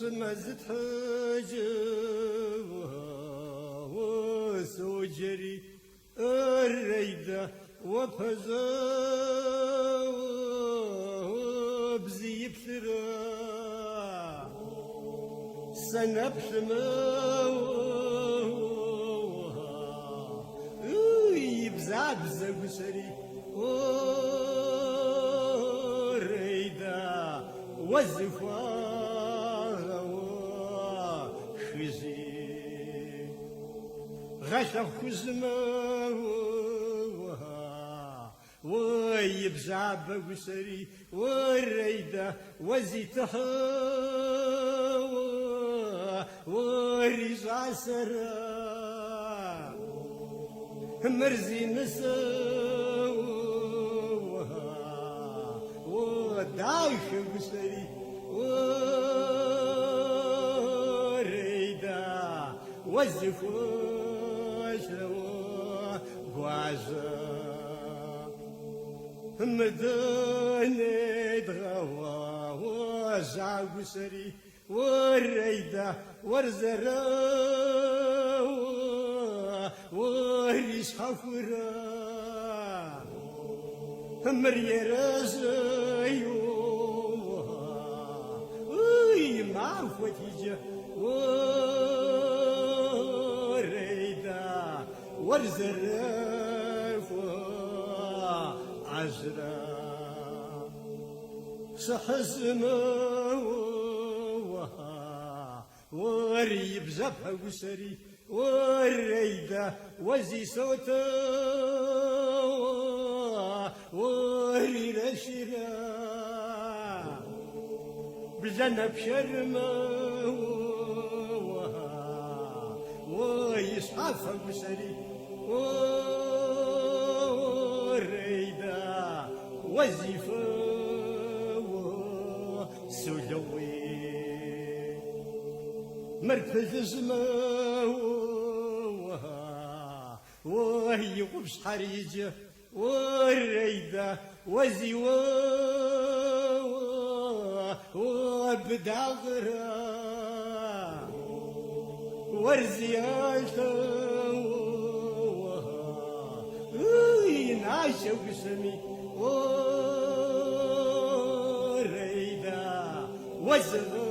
سمزت حجب وسوجري الريدة وفزب زي بثرى سنب يبزع بزا وسري وريدة وزفا خزي غشا خزما ويبزع بوسري وريدة وزيتها ورجع سرا مرزي نسوها ودايخ بسري وريدا وزفوش وغوازا مدني دغوا وزع بسري وريدا ورزرا وريش حفرا مريا رازيوها وي معفتي وريدا ورزرف عزرا سحزموها وريب زفها وسري وريدة وزي صوتا وري رشرا بزنب شرما ويصحفها وسري وريدة وزي سلوي مركز زماوها وهي قبش حريجة والريدة وزيوا وبدغرة ورزيالته ينعشوا بسمي والريدة وزغرة